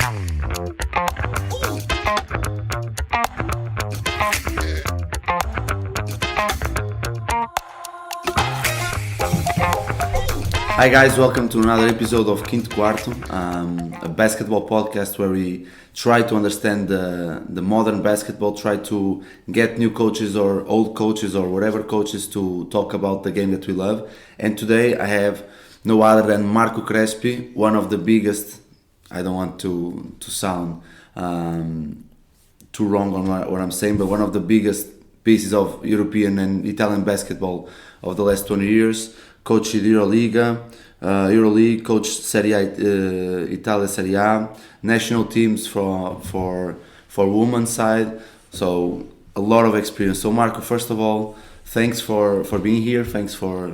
Hi guys, welcome to another episode of Quarto, a basketball podcast where we try to understand the modern basketball, try to get new coaches or old coaches or whatever coaches to talk about the game that we love. And today I have no other than Marco Crespi, one of the biggest, I don't want to sound too wrong on what I'm saying, but one of the biggest pieces of European and Italian basketball of the last 20 years. Coach Euroliga, Euroleague, coach Serie A, Italia Serie A, national teams for women's side. So a lot of experience. So Marco, first of all, thanks for being here. Thanks for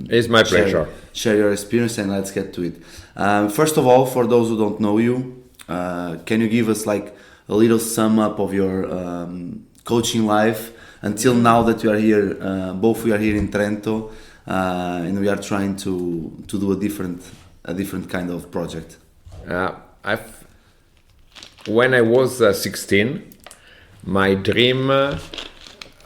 it's my pleasure. Share your experience and let's get to it. First of all, for those who don't know you, can you give us like a little sum up of your coaching life until now that you are here? Both we are here in Trento. And we are trying to do a different kind of project. When I was 16, my dream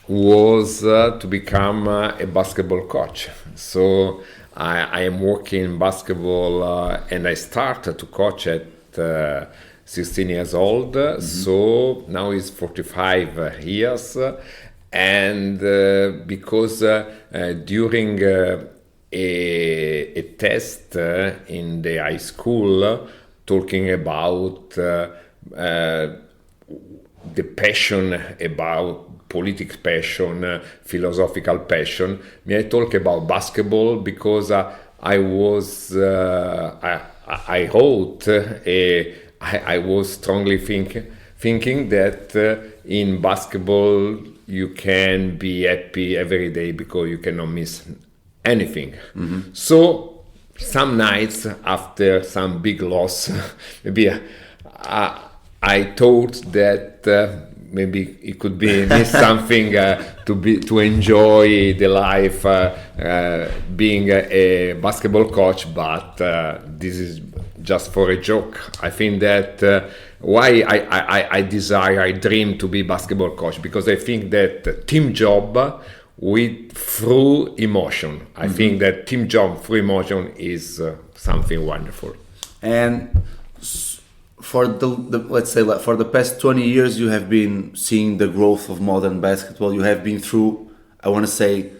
was to become a basketball coach. So I am working in basketball and I started to coach at 16 years old. Mm-hmm. So now it's 45 years. And because during a test in the high school, talking about the passion, about politics passion, philosophical passion, I talk about basketball because I was I wrote I was strongly thinking that in basketball you can be happy every day because you cannot miss anything. Mm-hmm. So some nights after some big loss, maybe I thought that maybe it could be miss something to enjoy the life being a basketball coach, but this is just for a joke. I think that why I desire, I dream to be basketball coach, because I think that team job through emotion. I think that team job through emotion is something wonderful. And for the let's say for the past 20 years, you have been seeing the growth of modern basketball. You have been through, I want to say,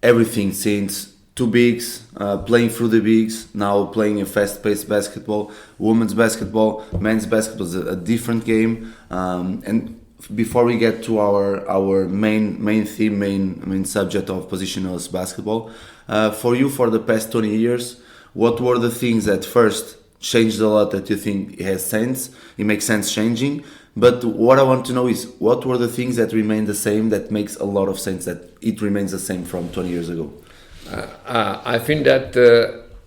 everything since two bigs, playing through the bigs, now playing a fast-paced basketball, women's basketball, men's basketball is a different game. And before we get to our main theme, main subject of positionless basketball, for you for the past 20 years, what were the things that first changed a lot that you think it has sense? It makes sense changing. But what I want to know is what were the things that remain the same that makes a lot of sense that it remains the same from 20 years ago? I think that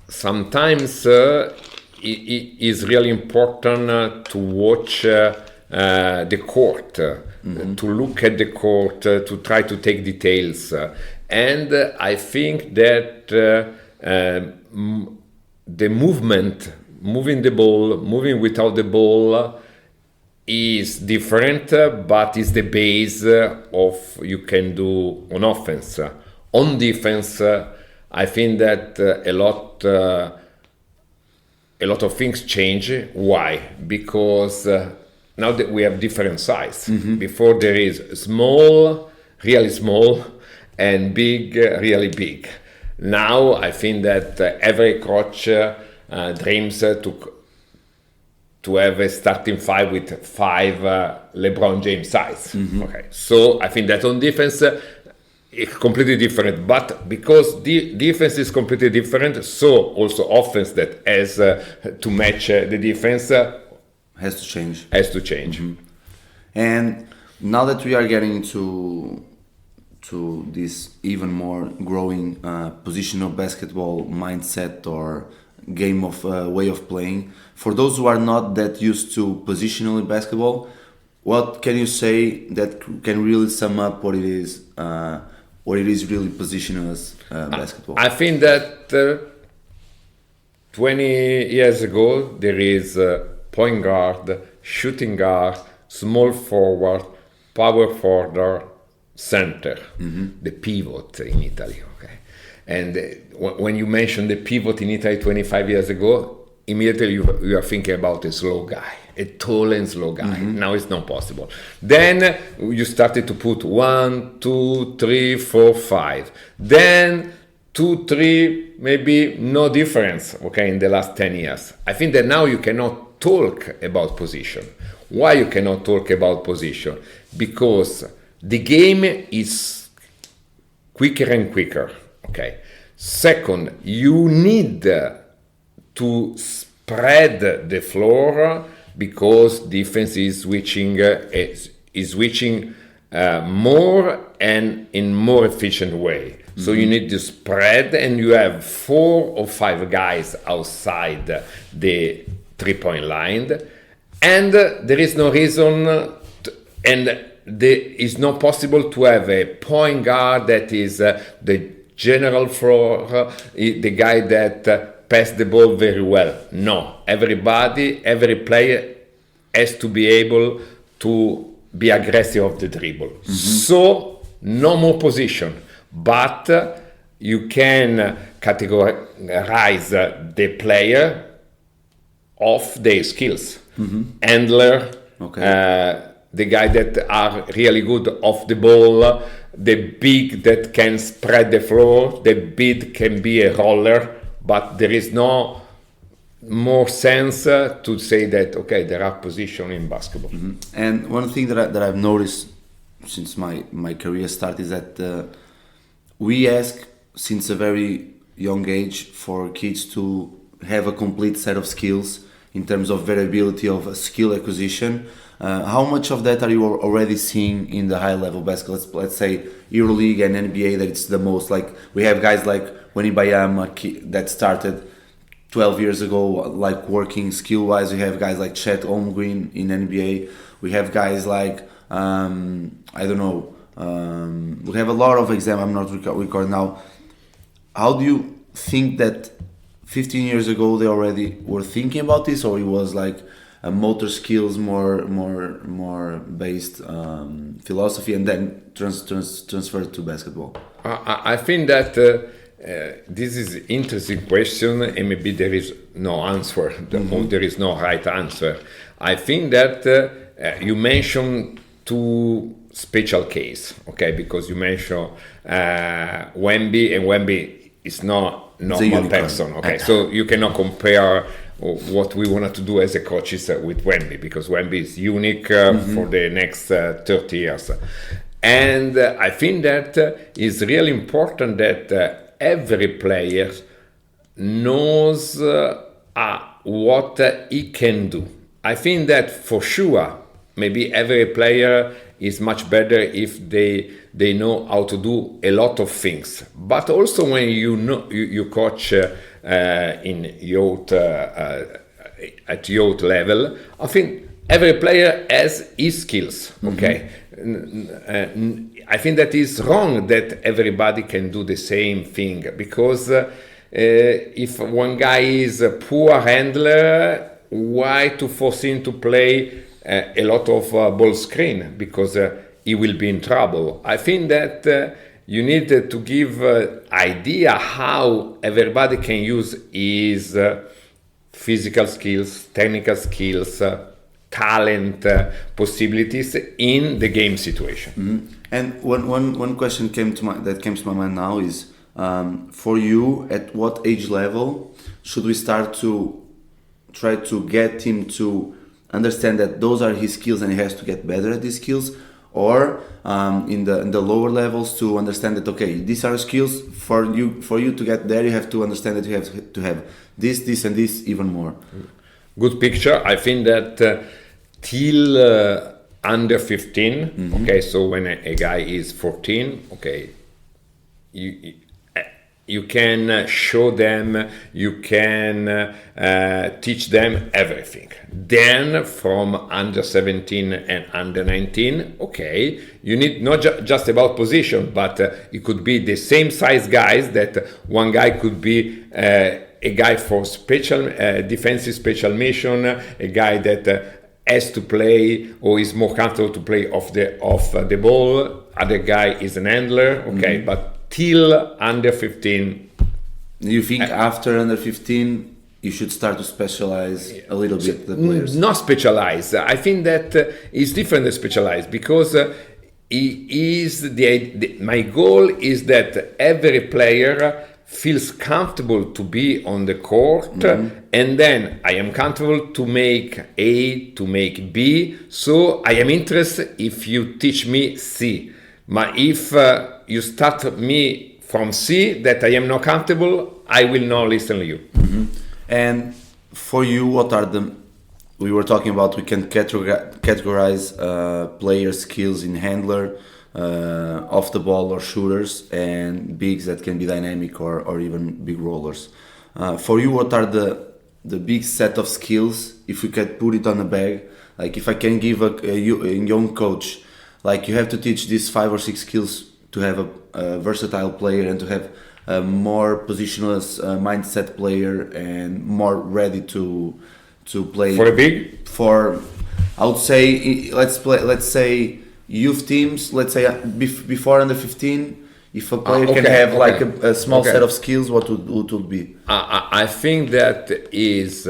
sometimes it is really important to watch the court, to look at the court, to try to take details. And I think that the movement, moving the ball, moving without the ball is different, but is the base of you can do on offense. On defense, I think that a lot of things change. Why? Because now that we have different size. Mm-hmm. Before there is small, really small, and big, really big. Now I think that every coach dreams to have a starting five with 5 LeBron James size. Mm-hmm. Okay, so I think that on defense it's completely different, but because the defense is completely different, so also offense that has to match the defense has to change. Mm-hmm. And now that we are getting to this even more growing positional basketball mindset or game of way of playing, for those who are not that used to positional basketball, what can you say that can really sum up what it is really positionless basketball? I think that 20 years ago there is point guard, shooting guard, small forward, power forward, center, the pivot in Italy. Okay, and when you mention the pivot in Italy 25 years ago, immediately you are thinking about a slow guy, a tall and slow guy. Now it's not possible. Then you started to put 1, 2, 3, 4, 5. Then 2, 3, maybe no difference. Okay, in the last 10 years, I think that now you cannot talk about position. Why you cannot talk about position? Because the game is quicker and quicker. Okay. Second, you need to spread the floor because defense is switching more and in more efficient way. So you need to spread, and you have 4 or 5 guys outside the 3-point line, and there is no reason it's not possible to have a point guard that is the general floor, the guy that pass the ball very well. No, every player has to be able to be aggressive of the dribble. So no more position, but you can categorize the player of their skills. Handler, the guy that are really good off the ball, the big that can spread the floor, the big can be a roller, but there is no more sense to say that, okay, there are positions in basketball. And one thing that I've noticed since my career started is that we ask since a very young age for kids to have a complete set of skills in terms of variability of skill acquisition. How much of that are you already seeing in the high level basketball? Let's say EuroLeague and NBA, that it's the most, like we have guys like Wenny Bayam that started 12 years ago, like working skill wise. We have guys like Chet Holmgren in NBA. We have guys like I don't know. We have a lot of examples. I'm not recording now. How do you think that 15 years ago they already were thinking about this, or it was like a motor skills more based philosophy and then transferred to basketball? I think that this is an interesting question, and maybe there is no answer, or there is no right answer. I think that you mentioned 2 special case, okay, because you mentioned Wemby, and Wemby is not normal person, okay, so you cannot compare what we wanted to do as a coaches with Wemby, because Wemby is unique for the next 30 years. And I think that it's really important that every player knows what he can do. I think that for sure, maybe every player is much better if they know how to do a lot of things. But also when you coach in youth at youth level, I think every player has his skills. Okay, I think that is wrong that everybody can do the same thing, because if one guy is a poor handler, why to force him to play a lot of ball screen, because he will be in trouble. I think that you need to give idea how everybody can use his physical skills, technical skills, talent, possibilities in the game situation. And one question came to my mind now is, for you, at what age level should we start to try to get him to understand that those are his skills and he has to get better at these skills, or in the lower levels to understand that, okay, these are skills for you to get there, you have to understand that you have to have this and this even more. Good picture. I think that till under 15, okay, so when a guy is 14, okay, you can show them, you can teach them everything. Then from under 17 and under 19, okay, you need not just about position, but it could be the same size guys, that one guy could be a guy for special defensive special mission, a guy that has to play or is more comfortable to play off the ball. Other guy is an handler, okay, but till under 15. You think after under 15 you should start to specialize a little bit the players? Not specialize. I think that is different than specialize because my goal is that every player feels comfortable to be on the court, and then I am comfortable to make A, to make B. So I am interested if you teach me C. But if you start me from C that I am not comfortable, I will not listen to you. And for you, what are we were talking about, we can categorize player skills in handler, off the ball or shooters, and bigs that can be dynamic or even big rollers. For you, what are the big set of skills, if you could put it on a bag? Like if I can give a young coach, like you have to teach these 5 or 6 skills to have a versatile player and to have a more positionless mindset player and more ready to play For a big? For, I would say, let's say youth teams, let's say before under 15, if a player can have like a small set of skills, what would be? I think that is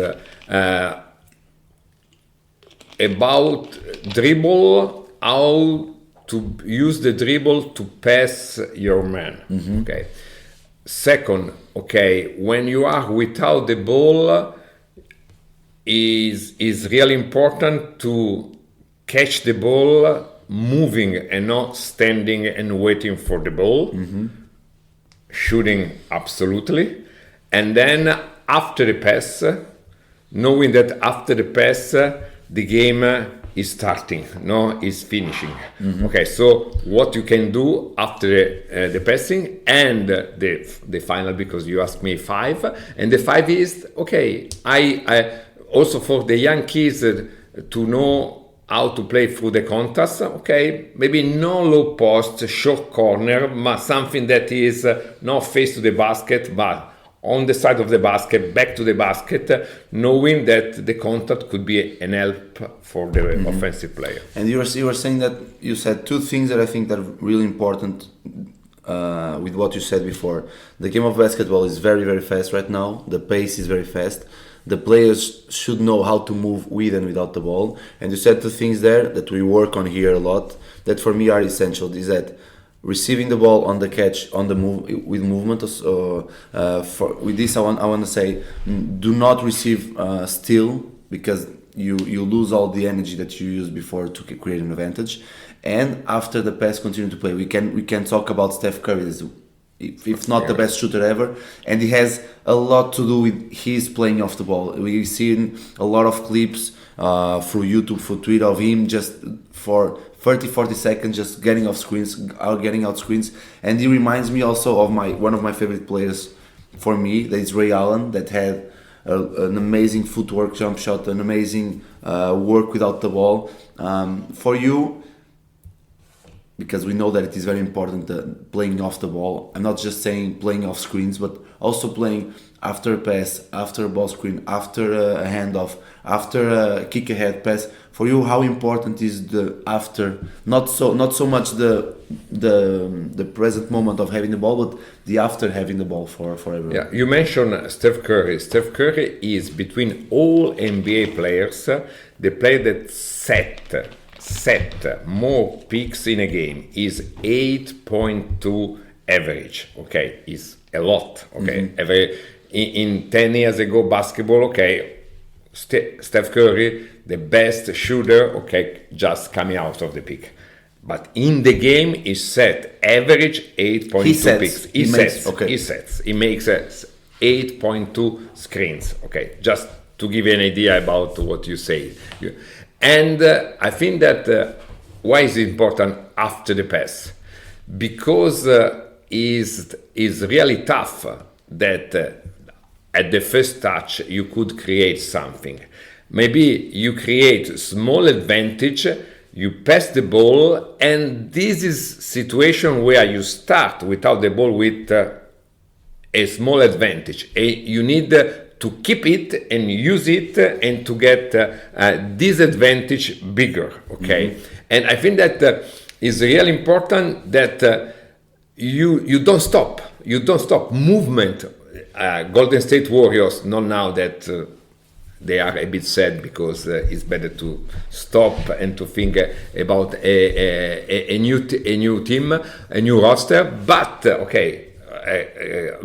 about dribble, how to use the dribble to pass your man. Okay. Second, when you are without the ball, is really important to catch the ball moving and not standing and waiting for the ball. Shooting, absolutely. And then after the pass, knowing that after the pass the game is starting, is finishing. Okay, so what you can do after the passing and the final, because you asked me 5, and the 5 is I also for the young kids to know how to play through the contacts. Maybe no low post, short corner, but something that is not face to the basket, but on the side of the basket, back to the basket, knowing that the contact could be an help for the offensive player. And you were saying that you said 2 things that I think that are really important with what you said before. The game of basketball is very, very fast right now. The pace is very fast. The players should know how to move with and without the ball. And you said 2 things there that we work on here a lot that for me are essential. Is that receiving the ball on the catch, on the move with movement. With this, I want to say, do not receive steal, because you lose all the energy that you used before to create an advantage. And after the pass, continue to play. We can talk about Steph Curry, if not the best shooter ever, and he has a lot to do with his playing off the ball. We've seen a lot of clips through YouTube, through Twitter, of him just for 30-40 seconds just getting out screens, and he reminds me also of one of my favorite players for me, that is Ray Allen, that had an amazing footwork, jump shot, an amazing work without the ball. For you, because we know that it is very important playing off the ball. I'm not just saying playing off screens, but also playing after a pass, after a ball screen, after a handoff, after a kick ahead pass. For you, how important is the after? Not so much the present moment of having the ball, but the after having the ball for everyone. Yeah, you mentioned Steph Curry. Steph Curry is between all NBA players the player that set more picks in a game. Is 8.2 average. Is a lot. In 10 years ago basketball, Steph Curry, the best shooter, just coming out of the pick. But in the game, he set average 8.2 picks. He sets. He makes 8.2 screens. Just to give you an idea about what you say. And I think that why is it important after the pass? Because is really tough that at the first touch you could create something. Maybe you create small advantage, you pass the ball, and this is situation where you start without the ball with a small advantage. You need to keep it and use it and to get this advantage bigger, okay? And I think that is really important that you don't stop. You don't stop. Movement. Golden State Warriors, not now that they are a bit sad because it's better to stop and to think about a new team, a new roster. But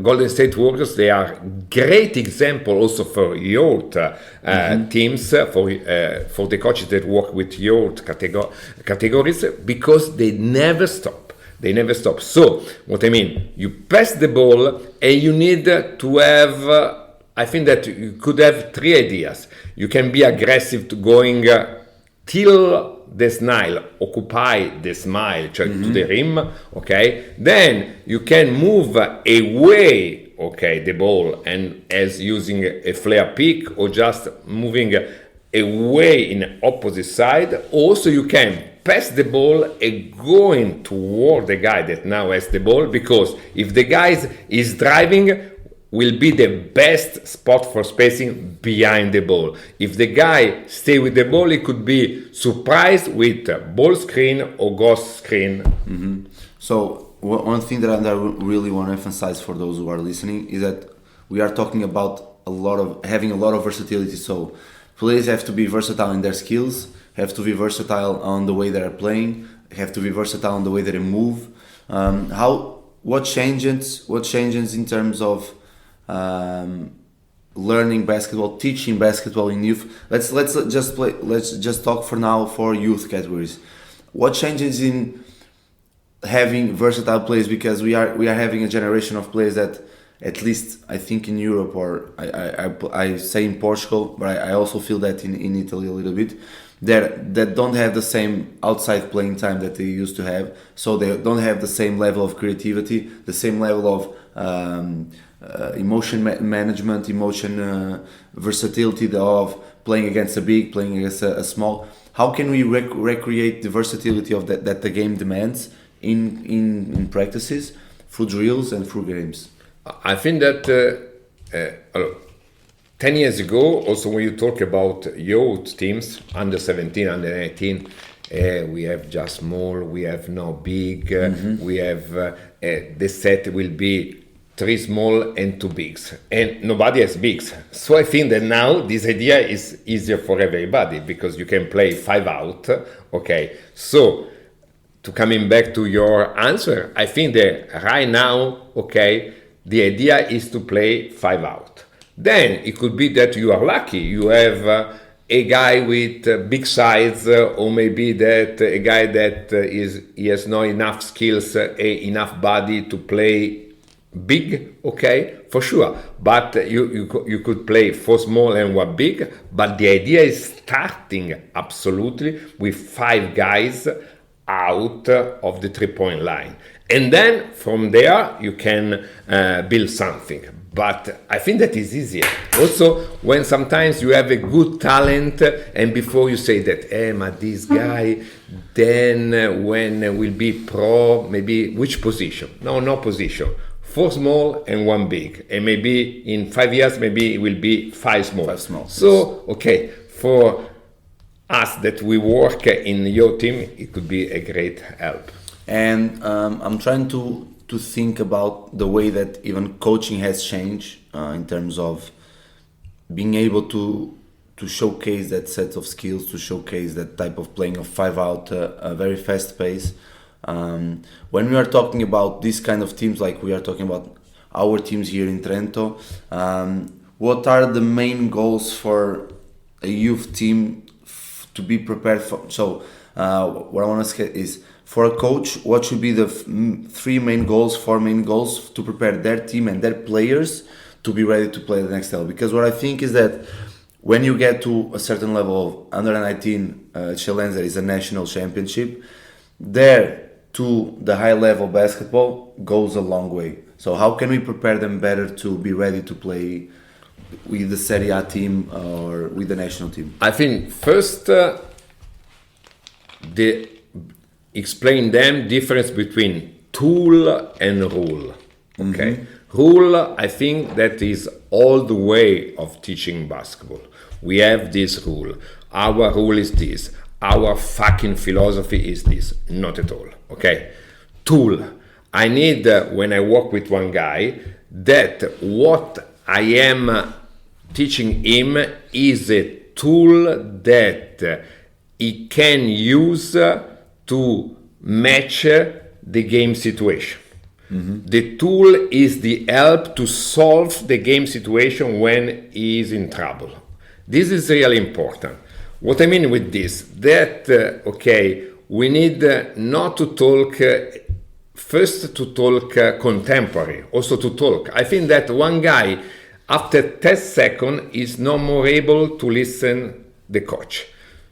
Golden State Warriors, they are great example also for youth teams, for the coaches that work with youth categories, because they never stop. They never stop. So, what I mean, you pass the ball and you need to have, I think that you could have three ideas. You can be aggressive to going till the smile, occupy the smile, to the rim, okay? Then you can move away, okay, the ball, and as using a flare pick or just moving away in opposite side. Also, you can pass the ball and going toward the guy that now has the ball, because if the guy is driving, will be the best spot for spacing behind the ball. If the guy stay with the ball, he could be surprised with ball screen or ghost screen. So one thing that I really want to emphasize for those who are listening is that we are talking about having a lot of versatility. So players have to be versatile in their skills, have to be versatile on the way they are playing, have to be versatile on the way that they move. What changes in terms of learning basketball, teaching basketball in youth? Let's just talk for now for youth categories. What changes in having versatile players, because we are having a generation of players that, at least I think in Europe, or I say in Portugal, but I also feel that in Italy a little bit, that don't have the same outside playing time that they used to have. So they don't have the same level of creativity, the same level of emotion management, versatility of playing against a big, playing against a small. How can we recreate the versatility of that the game demands in practices, through drills and through games? I think that 10 years ago, also when you talk about youth teams, under 17, under 19, we have just small, we have no big, we have the set will be 3 small and 2 bigs, and nobody has bigs. So I think that now this idea is easier for everybody, because you can play 5 out, okay? So, to coming back to your answer, I think that right now, okay, the idea is to play 5 out. Then it could be that you are lucky, you have a guy with big size, or maybe that a guy that he has not enough skills, enough body to play big, okay, for sure. But you could play 4 small and 1 big. But the idea is starting absolutely with 5 guys out of the 3-point line, and then from there you can build something. But I think that is easier. Also, when sometimes you have a good talent, and before you say that, but this guy, then when will be pro, maybe which position? No position. 4 small and 1 big, and maybe in 5 years, maybe it will be 5 small. 5 small. So, okay, for us that we work in your team, it could be a great help. And I'm trying to think about the way that even coaching has changed in terms of being able to showcase that set of skills, to showcase that type of playing of 5 out, a very fast pace. When we are talking about this kind of teams, like we are talking about our teams here in Trento, what are the main goals for a youth team to be prepared for? So what I want to say is, for a coach, what should be the 4 main goals to prepare their team and their players to be ready to play the next level? Because what I think is that when you get to a certain level of under 19 challenge, that is a national championship, there to the high level basketball goes a long way. So how can we prepare them better to be ready to play with the Serie A team or with the national team? I think first explain them difference between tool and rule. Okay, Rule, I think that is all the way of teaching basketball. We have this rule. Our rule is this. Our fucking philosophy is this. Not at all. Okay? Tool. I need, when I work with one guy, that what I am teaching him is a tool that he can use to match the game situation. The tool is the help to solve the game situation when he is in trouble. This is really important. What I mean with this, that, we need not to talk, first to talk contemporary, also to talk. I think that one guy, after 10 seconds, is no more able to listen the coach.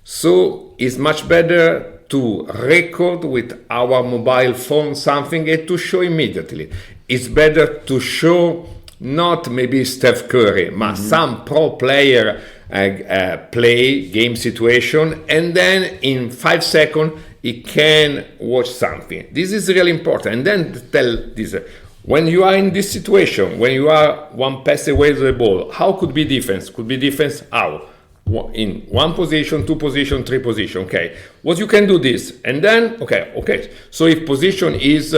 So it's much better to record with our mobile phone something and to show immediately. It's better to show not maybe Steph Curry, but some pro player play game situation, and then in 5 seconds he can watch something. This is really important. And then tell this, when you are in this situation, when you are one pass away from the ball, how could be defense? Could be defense how? In one position, two position, three position. Okay, what you can do this, and then okay. So if position is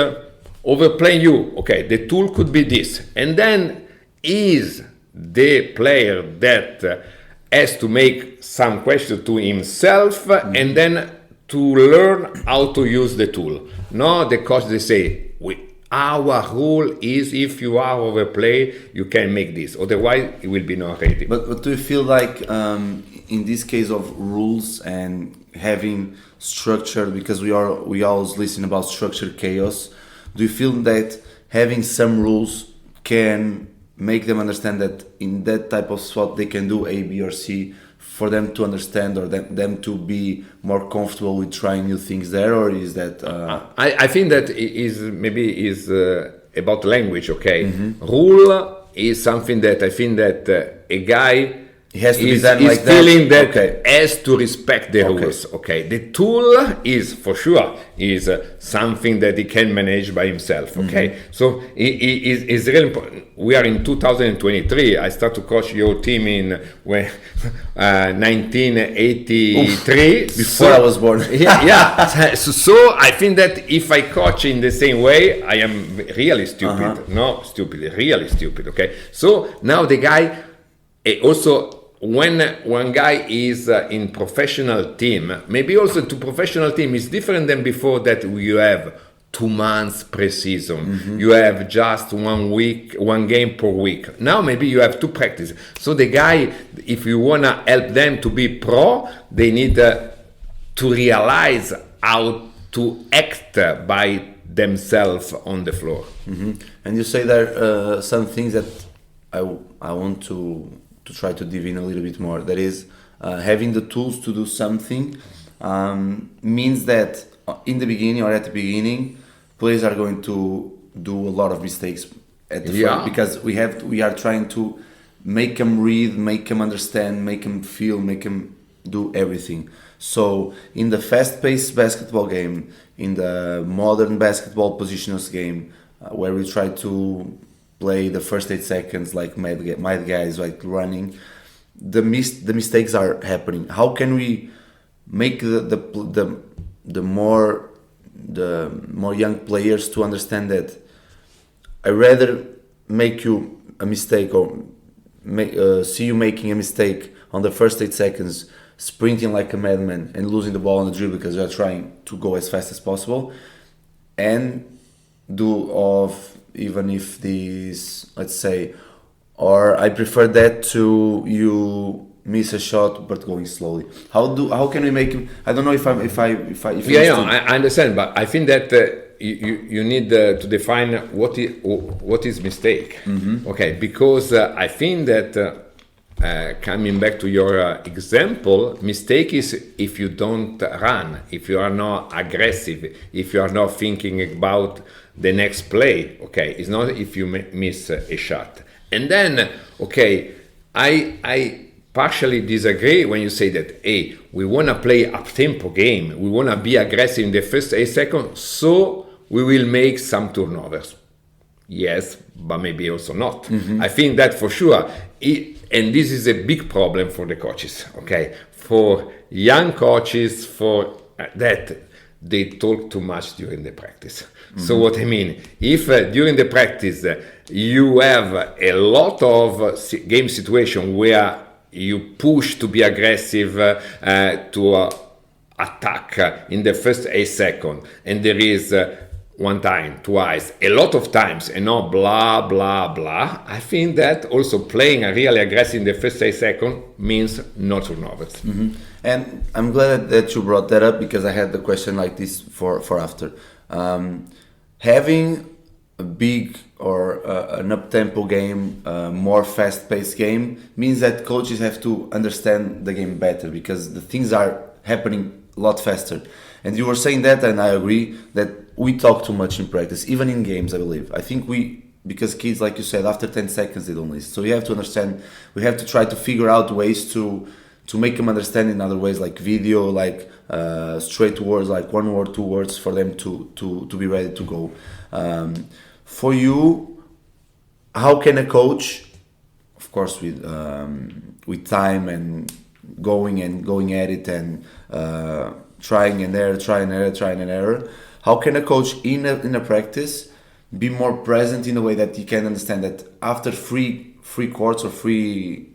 overplaying you, okay, the tool could be this, and then is the player that has to make some question to himself, and then to learn how to use the tool. No, the coach they say our rule is if you are overplay, you can make this. Otherwise, it will be not ready. But do you feel like in this case of rules and having structure, because we always listen about structured chaos, do you feel that having some rules can make them understand that in that type of spot they can do A, B, or C for them to understand, or them to be more comfortable with trying new things there, or is that? I think that is about language. Okay, rule is something that I think that a guy it has to be done is like feeling that. that has to respect the rules. Okay, the tool is for sure is something that he can manage by himself. Okay, so it is really important. We are in 2023. I start to coach your team in 1983. Before I was born. yeah. So I think that if I coach in the same way, I am really stupid. Really stupid. Okay, so now the guy also. When one guy is in professional team, maybe also to professional team is different than before that you have 2 months pre-season. You have just 1 week, 1 game per week. Now maybe you have 2 practice. So the guy, if you want to help them to be pro, they need to realize how to act by themselves on the floor. And you say there some things that I want to try to dive in a little bit more. That is, having the tools to do something means that in the beginning or at the beginning, players are going to do a lot of mistakes at the front, because we are trying to make them read, make them understand, make them feel, make them do everything. So in the fast-paced basketball game, in the modern basketball positionless game, where we try to play the first 8 seconds like mad guys, like running, the mistakes are happening. How can we make the more young players to understand that I rather make you a mistake or see you making a mistake on the first 8 seconds, sprinting like a madman and losing the ball on the dribble because you are trying to go as fast as possible, and do of even if these, let's say, or I prefer that to you miss a shot but going slowly. How can we make him? I don't know if I I understand, but I think that you need to define what is mistake. Okay, because I think that coming back to your example, mistake is if you don't run, if you are not aggressive, if you are not thinking about the next play. Okay, it's not if you miss a shot. And then, okay, I partially disagree when you say that, hey, we want to play up-tempo game, we want to be aggressive in the first 8 seconds, so we will make some turnovers. Yes, but maybe also not. I think that for sure, and this is a big problem for the coaches, okay? For young coaches, for that they talk too much during the practice. So what I mean, if during the practice you have a lot of game situation where you push to be aggressive, to attack in the first 8 seconds, and there is one time, twice, a lot of times, and not blah blah blah. I think that also playing a really aggressive in the first 8 seconds means no turnovers. And I'm glad that you brought that up, because I had the question like this for after. Having a big or an up-tempo game, more fast-paced game, means that coaches have to understand the game better, because the things are happening a lot faster. And you were saying that, and I agree, that we talk too much in practice, even in games, I believe. I think because kids, like you said, after 10 seconds they don't listen. So you have to understand, we have to try to figure out ways to make them understand in other ways, like video, like straight words, like 1 word, 2 words, for them to be ready to go. For you, how can a coach, of course with time and going at it, and trying and error, how can a coach in a practice be more present in a way that he can understand that after three quarts or three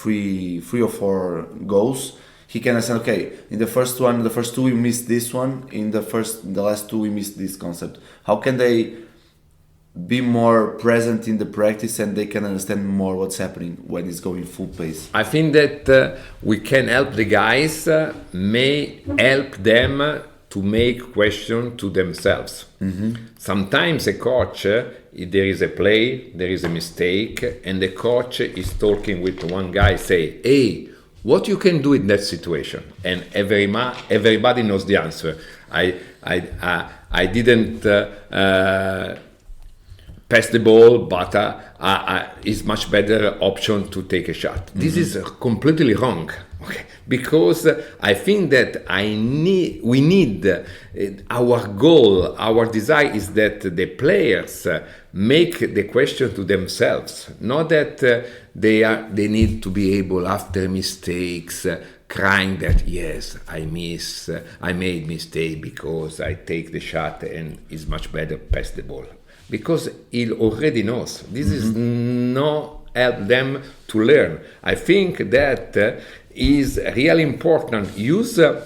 or four goals, he can understand, okay, in the first two we missed this one, in the last two we missed this concept. How can they be more present in the practice, and they can understand more what's happening when it's going full pace? I think that we can help the guys, may help them to make questions to themselves. Sometimes a coach, there is a play, there is a mistake, and the coach is talking with one guy, say, hey, what you can do in that situation? And everybody knows the answer. I didn't pass the ball, but it's much better option to take a shot. This is completely wrong, okay? Because I think that we need our goal, our desire is that the players make the question to themselves, not that they need to be able, after mistakes, crying that yes, I made mistake because I take the shot and it's much better pass the ball. Because he already knows. This is not help them to learn. I think that is really important. Use a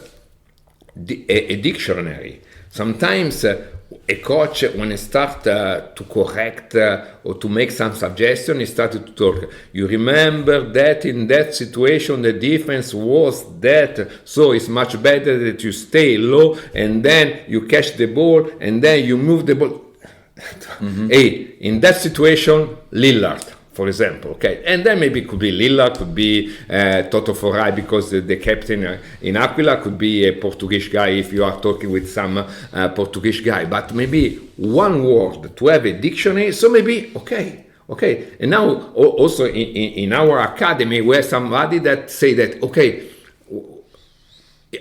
dictionary. Sometimes a coach, when he start to correct or to make some suggestion, he started to talk. You remember that in that situation the defense was that, so it's much better that you stay low and then you catch the ball and then you move the ball. Hey, in that situation, Lillard, for example, okay, and then maybe it could be Lillard, could be Toto Forai, because the captain in Aquila could be a Portuguese guy if you are talking with some Portuguese guy, but maybe one word to have a dictionary, so maybe, okay, and now also in our academy we have somebody that say that, okay,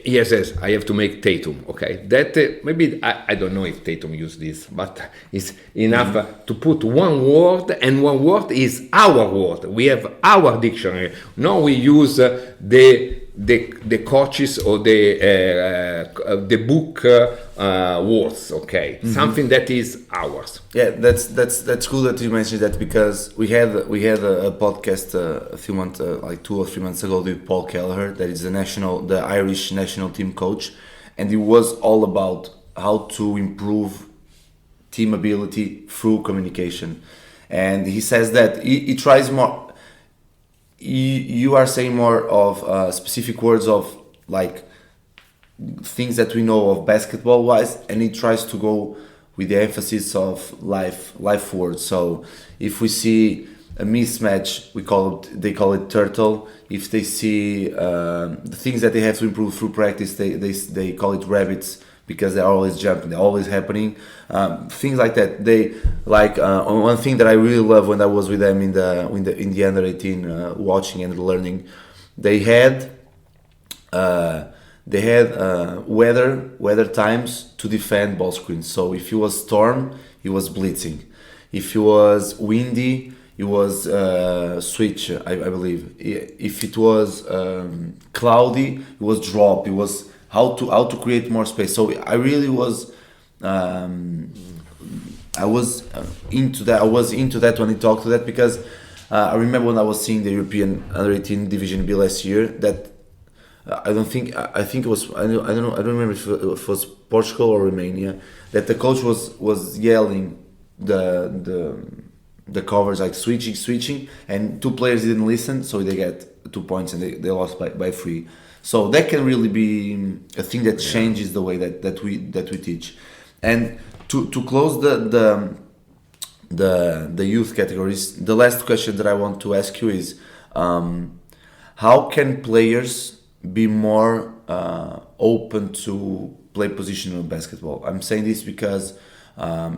yes, I have to make Tatum, okay? That maybe, I don't know if Tatum used this, but it's enough to put one word, and one word is our word. We have our dictionary. Now we use the coaches or the book words, okay? Something that is ours. Yeah, that's cool that you mentioned that, because we had a podcast a few months, like 2 or 3 months ago, with Paul Kelleher, that is the Irish national team coach, and it was all about how to improve team ability through communication. And he says that he tries more. You are saying more of specific words of like things that we know of basketball wise, and he tries to go with the emphasis of life words. So if we see a mismatch, they call it turtle. If they see the things that they have to improve through practice, they call it rabbits, because they're always jumping, they're always happening. Things like that. They like one thing that I really love when I was with them in the under 18, watching and learning. They had weather times to defend ball screens. So if it was storm, he was blitzing. If it was windy, it was switch, I believe. If it was cloudy, it was drop. It was how to create more space. So I really was. I was into that. I was into that when he talked to that because I remember when I was seeing the European Under 18 Division B last year that I don't think I think it was I don't know I don't remember if it was Portugal or Romania that the coach was yelling the covers like switching and two players didn't listen, so they get 2 points and they lost by 3. So that can really be a thing that changes the way that we teach. And to close the youth categories, the last question that I want to ask you is how can players be more open to play positional basketball? I'm saying this because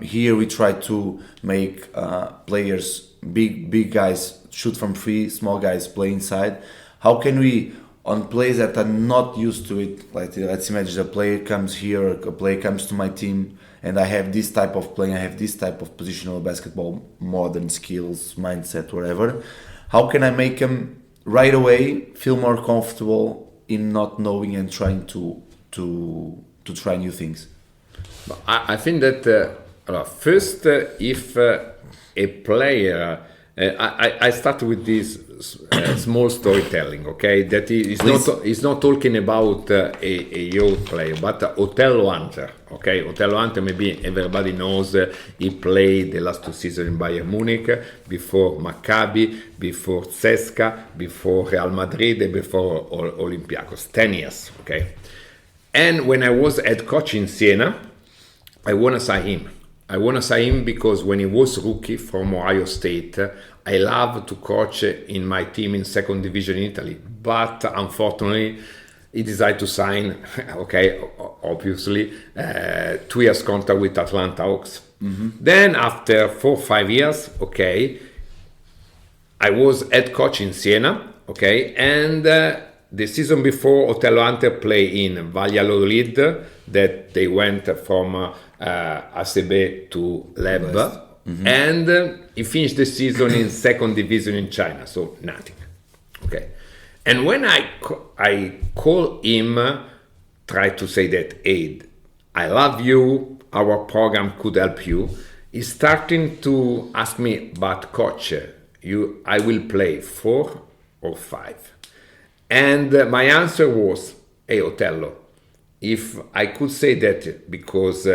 here we try to make players, big guys shoot from free, small guys play inside. How can we, on players that are not used to it, like let's imagine a player comes here, a player comes to my team, and I have this type of playing, I have this type of positional basketball, modern skills, mindset, whatever. How can I make them right away feel more comfortable in not knowing and trying to try new things? I think that first, if a player, I start with this small storytelling, okay? That is not talking about a youth player, but Otello Hunter, okay? Otello Hunter, maybe everybody knows he played the last 2 seasons in Bayern Munich, before Maccabi, before CSKA, before Real Madrid, and before Olympiacos. 10 years, okay? And when I was head coach in Siena, I want to sign him. I want to sign him because when he was rookie from Ohio State, I love to coach in my team in second division in Italy. But unfortunately, he decided to sign, okay, obviously, 2 years contract with Atlanta Hawks. Mm-hmm. Then after 4 or 5 years, okay, I was head coach in Siena, okay, and the season before, Otello Hunter played in Valladolid, that they went from ACB to LEB, mm-hmm. and he finished the season in second division in China, so nothing. Okay, and when I call him, try to say that, hey, I love you, our program could help you, he's starting to ask me, but coach, I will play 4 or 5. And my answer was, hey, Otello, if I could say that because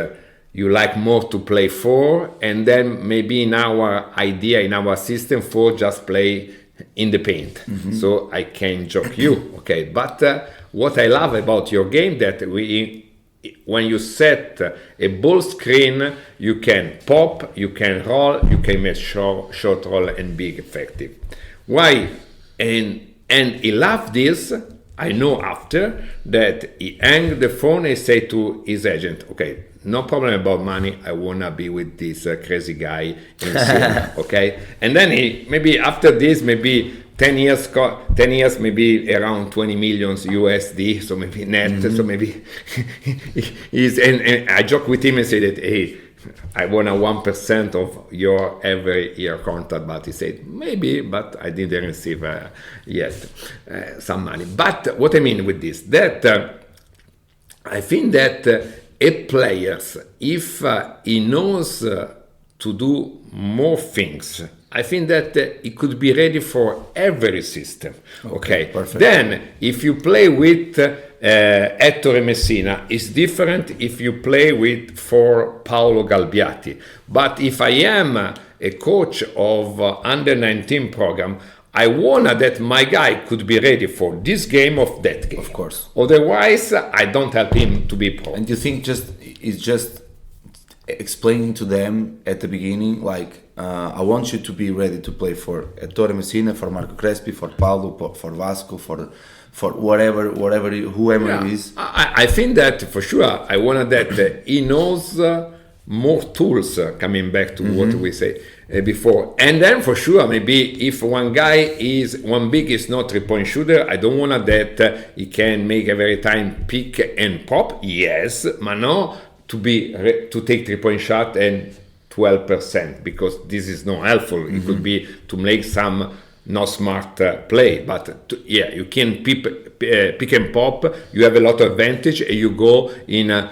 you like more to play 4, and then maybe in our idea, in our system, 4 just play in the paint. Mm-hmm. So I can joke you, okay? But what I love about your game that when you set a ball screen, you can pop, you can roll, you can make short roll and be effective. Why? And he loved this. I know after that he hung the phone and said to his agent, okay, no problem about money. I want to be with this crazy guy in Siena, okay? And then maybe after this, maybe 10 years, maybe around 20 millions USD, so maybe net, mm-hmm. So maybe and I joke with him and say that, hey, I want a 1% of your every year contract, but he said maybe, but I didn't receive yet some money. But what I mean with this, that I think that a player, if he knows to do more things, I think that he could be ready for every system. Okay. Perfect. Then, if you play with Ettore Messina, it's different if you play with for Paolo Galbiati. But if I am a coach of under 19 program, I want that my guy could be ready for this game or that game. Of course. Otherwise, I don't help him to be pro. And you think it's just explaining to them at the beginning, like, I want you to be ready to play for Ettore Messina, for Marco Crespi, for Paolo, for Vasco, for whoever whoever it is. I think that for sure. I want that he knows more tools. Coming back to what we say before, and then for sure, maybe if one big is not 3-point shooter, I don't want that he can make every time pick and pop. Yes, but no to take 3-point shot and 12%, because this is not helpful. It could be to make some not smart play, but you can pick and pop. You have a lot of advantage, and you go in a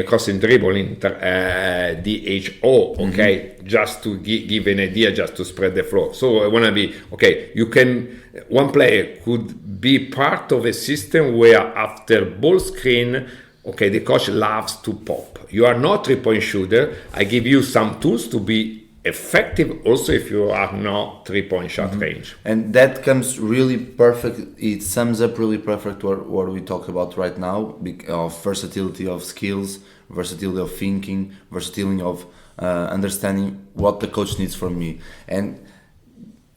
crossing dribble in DHO, okay, just to give an idea, just to spread the floor. So I want to be okay. You can, one player could be part of a system where after ball screen, okay, the coach loves to pop. You are not 3-point shooter. I give you some tools to be effective also if you are not 3-point shot range. And that comes really perfect. It sums up really perfect what we talk about right now, of versatility of skills, versatility of thinking, versatility of understanding what the coach needs from me. And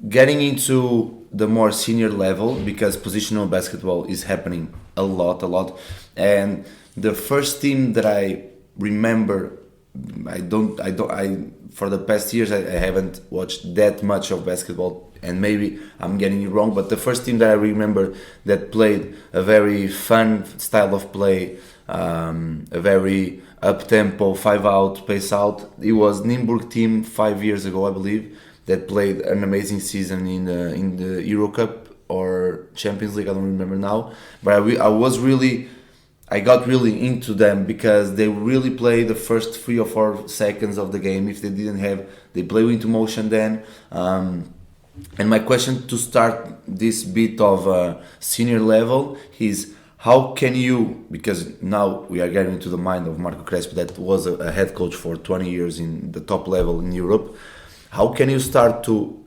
getting into the more senior level, because positional basketball is happening a lot. And the first team that I remember, for the past years, I haven't watched that much of basketball, and maybe I'm getting it wrong, but the first team that I remember that played a very fun style of play, a very up-tempo, 5-out, pace-out, it was Nymburk team 5 years ago, I believe, that played an amazing season in the Euro Cup or Champions League, I don't remember now, but I got really into them because they really play the first 3 or 4 seconds of the game. If they didn't have, they play into motion then. And my question to start this bit of senior level is, how can you, because now we are getting into the mind of Marco Crespi, that was a head coach for 20 years in the top level in Europe, how can you start to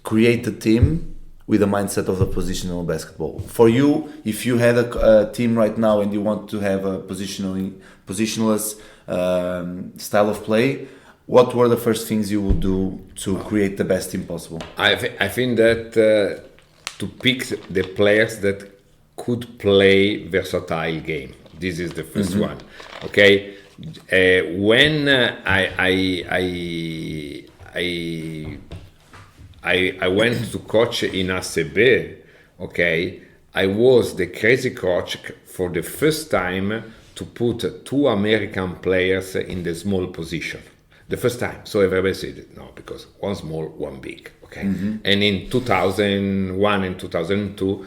create a team with the mindset of the positional basketball? For you, if you had a team right now and you want to have a positionless style of play, what were the first things you would do to create the best team possible? I think that to pick the players that could play versatile game. This is the first one. Okay, when I went to coach in ACB, okay, I was the crazy coach for the first time to put 2 American players in the small position. The first time. So everybody said, no, because one small, one big, okay? And in 2001 and 2002,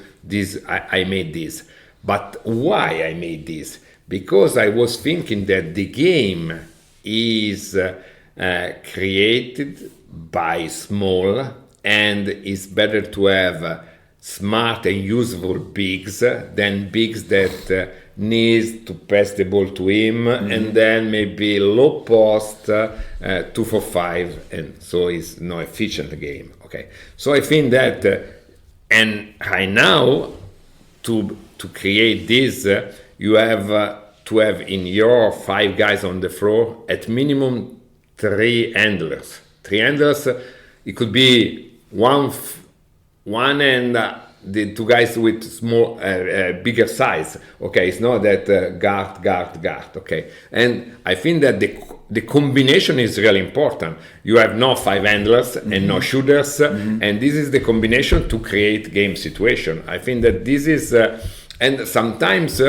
I made this. But why I made this? Because I was thinking that the game is created by small, and it's better to have smart and useful bigs than bigs that needs to pass the ball to him and then maybe low post 2 for 5, and so it's no efficient game. Okay, so I think that and right now to create this you have to have in your 5 guys on the floor at minimum 3 handlers. 3 handlers, it could be one and the 2 guys with small, bigger size. Okay, it's not that guard. Okay, and I think that the combination is really important. You have no 5 handlers and no shooters, and this is the combination to create game situation. I think that this is, and sometimes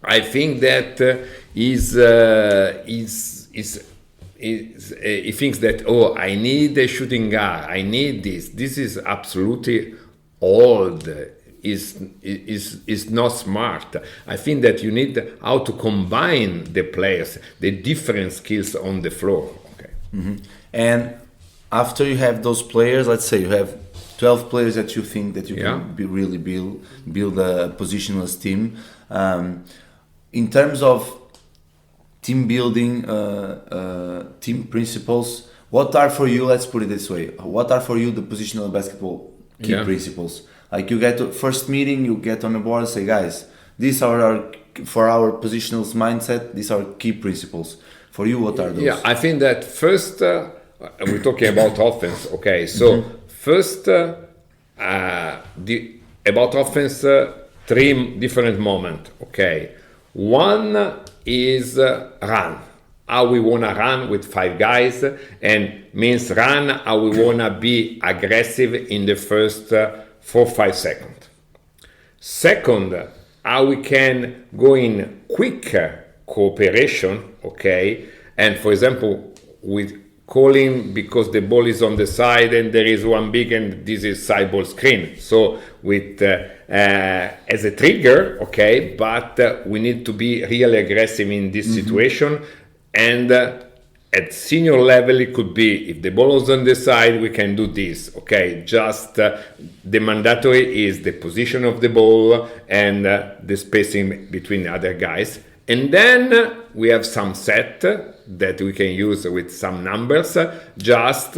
I think that he thinks that, oh, I need a shooting guard, I need this. This is absolutely old. Is not smart. I think that you need how to combine the players, the different skills on the floor. Okay. And after you have those players, let's say you have 12 players that you think that you can really build a positionless team. In terms of team building, team principles, what are for you, let's put it this way, what are for you the positional basketball key principles? Like you get to first meeting, you get on the board and say, guys, these are for our positional mindset, these are key principles. For you, what are those? Yeah, I think that first, we're talking about offense. Okay, so first, about offense, 3 different moments. Okay, one is run. How we want to run with 5 guys, and means run how we want to be aggressive in the first 4-5 seconds. Second, how we can go in quicker cooperation, okay? And for example, with calling because the ball is on the side and there is one big and this is side ball screen. So with as a trigger, okay, but we need to be really aggressive in this situation. And at senior level, it could be if the ball is on the side, we can do this, okay. Just the mandatory is the position of the ball and the spacing between the other guys. And then we have some set that we can use with some numbers, just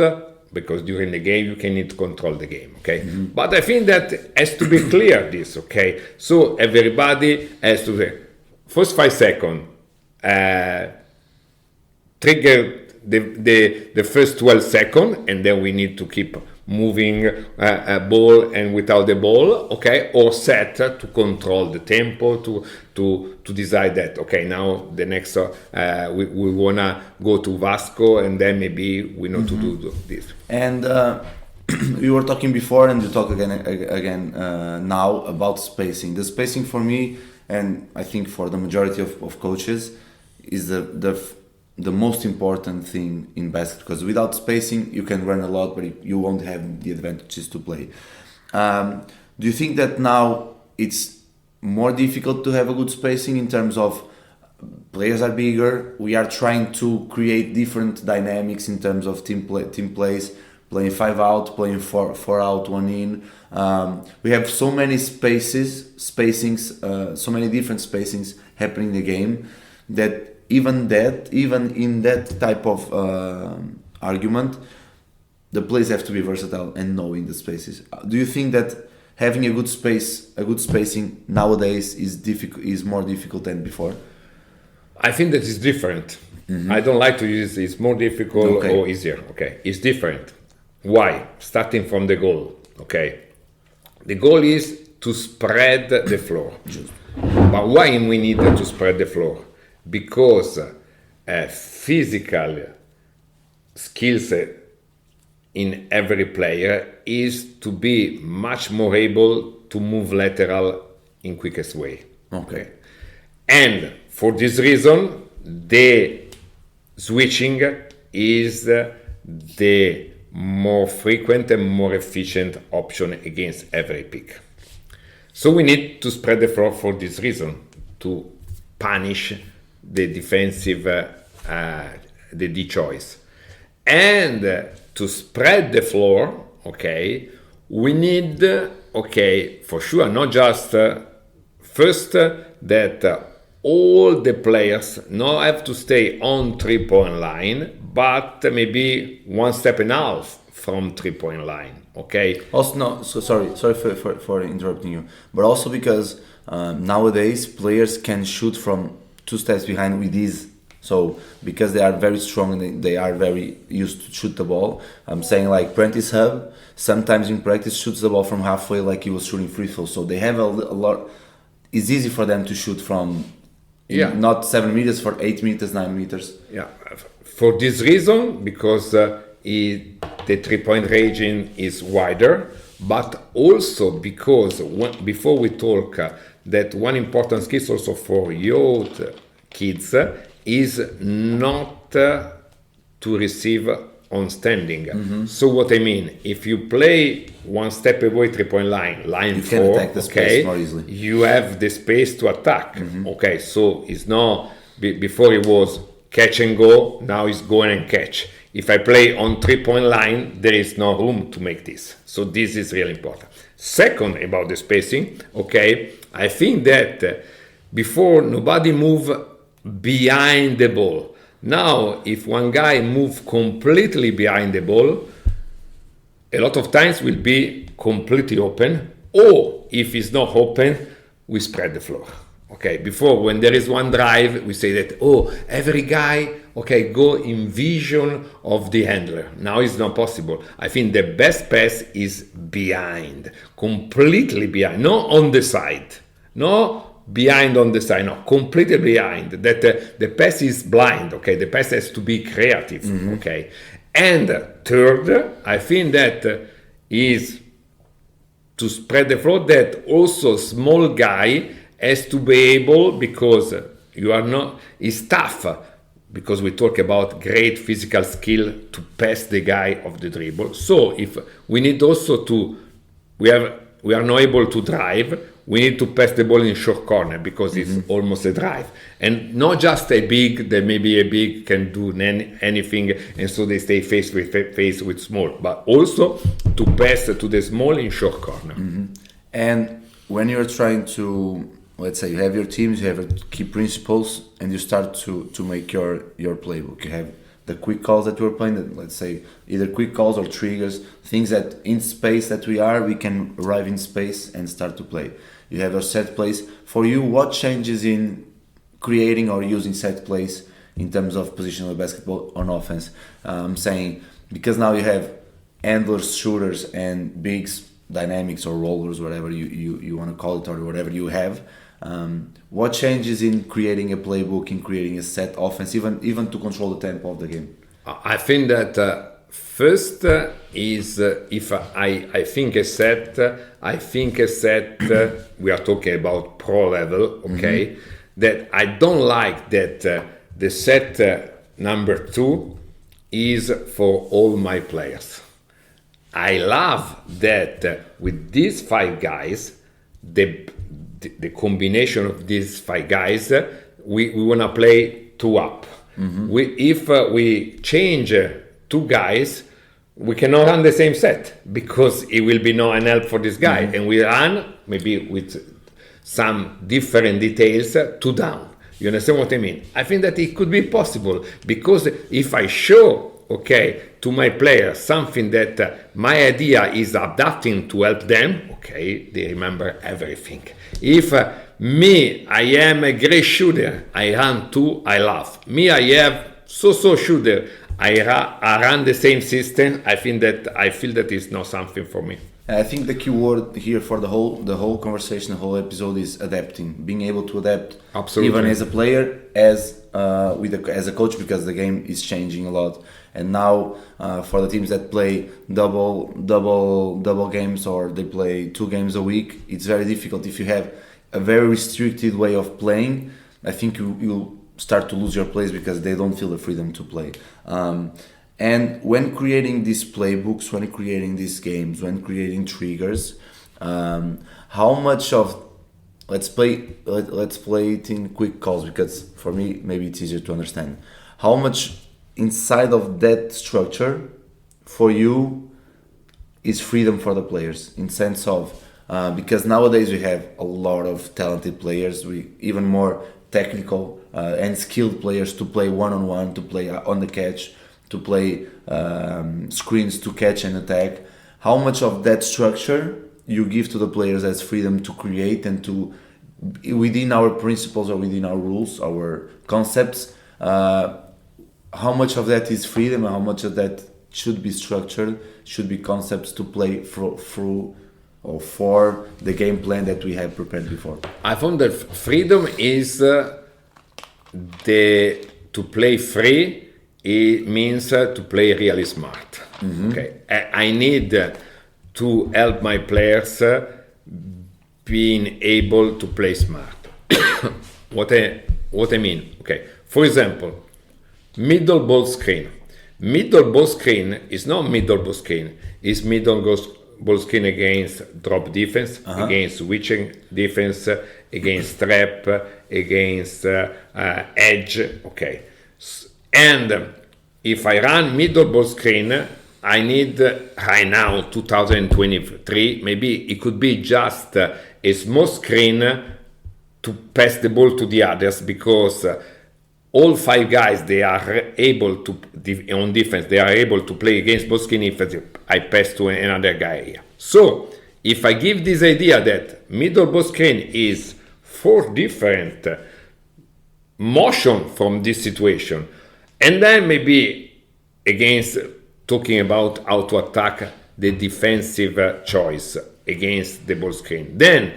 because during the game you can need to control the game, okay? But I think that has to be clear, this, okay? So everybody has to say, first 5 seconds, trigger the first 12 seconds, and then we need to keep moving a ball and without the ball, okay, or set to control the tempo, to decide that, okay, now the next we wanna go to Vasco, and then maybe we know to do this. And we were talking before, and you talk again now about spacing. The spacing for me, and I think for the majority of coaches, is the most important thing in basketball, because without spacing you can run a lot, but you won't have the advantages to play. Do you think that now it's more difficult to have a good spacing in terms of players are bigger, we are trying to create different dynamics in terms of team plays, playing 5 out, playing 4 out, 1 in. We have so many spacings, so many different spacings happening in the game, that even in that type of argument, the players have to be versatile and knowing the spaces. Do you think that having a good spacing nowadays is more difficult than before? I think that is different. I don't like to use it's more difficult or easier. Okay, it's different. Why? Starting from the goal. Okay, the goal is to spread the floor. But why we need to spread the floor? Because physical skills in every player is to be much more able to move lateral in quickest way. Okay. And for this reason, the switching is the more frequent and more efficient option against every pick. So we need to spread the floor for this reason, to punish the defensive, the D choice. And to spread the floor, okay, we need, okay, for sure, not just first that all the players not have to stay on 3-point line, but maybe 1 step and a half from 3-point line, okay? Also, no, so sorry for interrupting you, but also because nowadays players can shoot from 2 steps behind with ease. So because they are very strong and they are very used to shoot the ball, I'm saying like Prentice Hub sometimes in practice shoots the ball from halfway like he was shooting free throw. So they have a lot. It's easy for them to shoot from not 7 meters, for 8 meters, 9 meters. Yeah, for this reason, because the 3-point range is wider, but also because before we talk that one important skill also for youth kids is not to receive on standing. So what I mean, if you play 1 step away 3-point line you 4, can attack the space more easily. You have the space to attack. Okay, so it's not before it was catch and go, now it's go and catch. If I play on 3-point line, there is no room to make this. So this is really important. Second, about the spacing, okay, I think that before nobody move behind the ball. Now, if one guy move completely behind the ball, a lot of times will be completely open, or if it's not open, we spread the floor. Okay, before when there is one drive, we say that, every guy, okay, go in vision of the handler. Now it's not possible. I think the best pass is behind, completely behind, not on the side, no behind on the side, no, completely behind. That the pass is blind, okay, the pass has to be creative, okay. And third, I think that is to spread the floor, that also small guy has to be able, because you are not, it's tough because we talk about great physical skill to pass the guy of the dribble. So if we need also to, we are not able to drive, we need to pass the ball in short corner because it's almost a drive. And not just a big, that maybe a big can do anything and so they stay face with small, but also to pass to the small in short corner. And when you're trying to, let's say you have your teams, you have key principles, and you start to make your playbook. You have the quick calls that we're playing, let's say either quick calls or triggers, things that in space that we can arrive in space and start to play. You have your set plays. For you, what changes in creating or using set plays in terms of positional basketball on offense? I'm saying because now you have handlers, shooters, and bigs, dynamics or rollers, whatever you want to call it, or whatever you have. What changes in creating a playbook, in creating a set offense, even to control the tempo of the game? I think that first is if I think a set, we are talking about pro level, okay? That I don't like that the set number 2 is for all my players. I love that with these 5 guys, the combination of these 5 guys, we want to play 2 up. If we change 2 guys, we cannot run the same set because it will be no help for this guy. And we run maybe with some different details 2 down. You understand what I mean? I think that it could be possible because if I show to my players something that my idea is adapting to help them, they remember everything. If I am a great shooter, I run 2, I laugh. I have so shooter, I run the same system. I feel that is not something for me. I think the key word here for the whole conversation, the whole episode is adapting, being able to adapt. Absolutely. Even as a player, as a coach, because the game is changing a lot. And now for the teams that play double games, or they play 2 games a week, it's very difficult. If you have a very restricted way of playing, I think you'll start to lose your plays because they don't feel the freedom to play. And when creating these playbooks, when creating these games, when creating triggers, how much of let's play it in quick calls, because for me maybe it's easier to understand. How much inside of that structure for you is freedom for the players, in sense of because nowadays we have a lot of talented players, we even more technical and skilled players to play one-on-one, to play on the catch, to play screens to catch and attack. How much of that structure you give to the players as freedom to create and to, within our principles or within our rules, our concepts, how much of that is freedom and how much of that should be structured, should be concepts to play through or for the game plan that we have prepared before? I found that freedom is to play free. It means to play really smart. I need to help my players being able to play smart. What I mean? For example, middle ball screen. Middle ball screen is not middle ball screen. It's middle ball screen against drop defense, against switching defense, against trap, against edge. And if I run middle ball screen, I need right now, 2023, maybe it could be just a small screen to pass the ball to the others, because all 5 guys, they are able to, on defense, they are able to play against ball screen if I pass to another guy here. So if I give this idea that middle ball screen is 4 different motion from this situation, and then maybe against talking about how to attack the defensive choice against the ball screen, then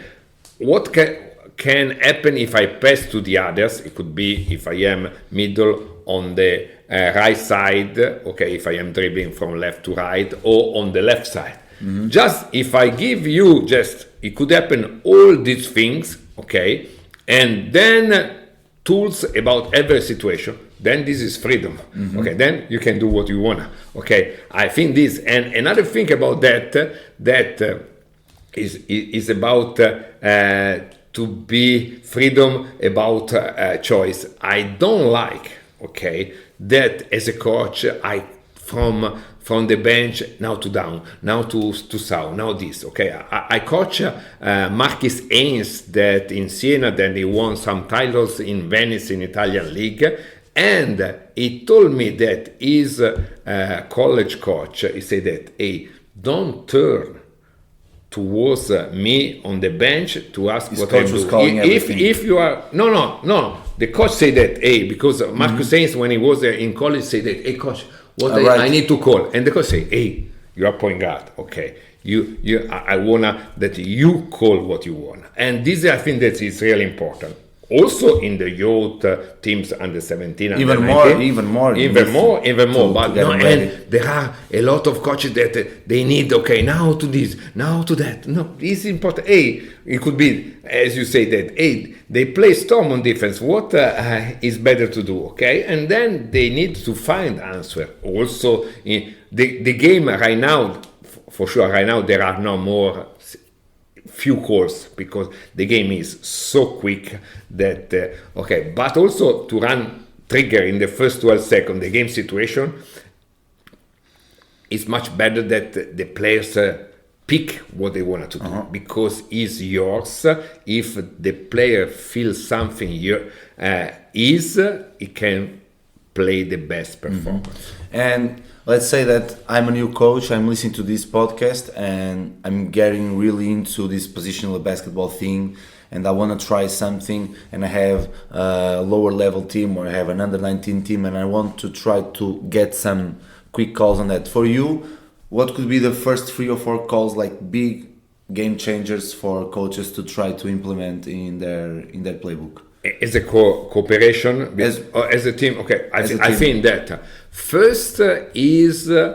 what can happen if I pass to the others? It could be if I am middle on the right side, if I am dribbling from left to right, or on the left side. Just if I give you it could happen all these things, and then tools about every situation. then this is freedom. Okay, then you can do what you wanna. Okay, I think this, and another thing about that is about to be freedom about choice. I don't like, okay, that as a coach I from the bench now to down, now to south, now this. Okay, I coach Marquis Haynes that in Siena, then he won some titles in Venice in Italian league, and he told me that his college coach, he said that, hey, don't turn towards me on the bench to ask His what coach I'm was doing. calling If everything. you are no, the coach said that, hey, because Marcus Haynes when he was in college said that, hey coach, what Right. I need to call, and the coach say, hey, you are point guard, okay, I wanna that you call what you want, and this I think that is really important. Also in the youth teams under 17, Even under more, 19, even more. even more. to But get no, them ready. and there are a lot of coaches that they need. Okay, now to this, now to that. No, this is important. Hey, it could be as you say that. Hey, they play storm on defense. What is better to do? Okay, and then they need to find answer. Also, in the game right now, for sure. Right now there are no more few calls because the game is so quick that okay, but also to run trigger in the first 12 seconds the game situation is much better that the players pick what they want to do because it's yours. If the player feels something he can play the best performance. And let's say that I'm a new coach, I'm listening to this podcast and I'm getting really into this positional basketball thing, and I want to try something, and I have a lower level team or I have an under 19 team and I want to try to get some quick calls on that. For you, what could be the first 3 or 4 calls, like big game changers for coaches to try to implement in their playbook? As a cooperation, as a team, okay. I think that first is to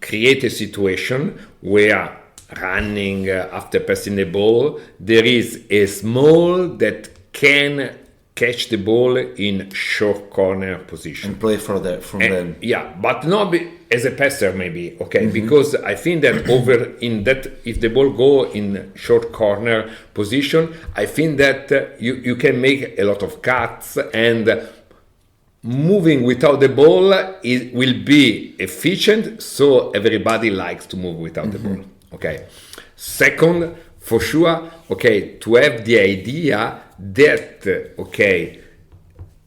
create a situation where running after passing the ball, there is a small that can catch the ball in short corner position And play from them. Yeah, but not as a passer maybe, okay, because I think that over in that, if the ball go in short corner position, I think that you can make a lot of cuts, and moving without the ball will be efficient, so everybody likes to move without the ball, okay. Second, for sure, okay, to have the idea that, okay,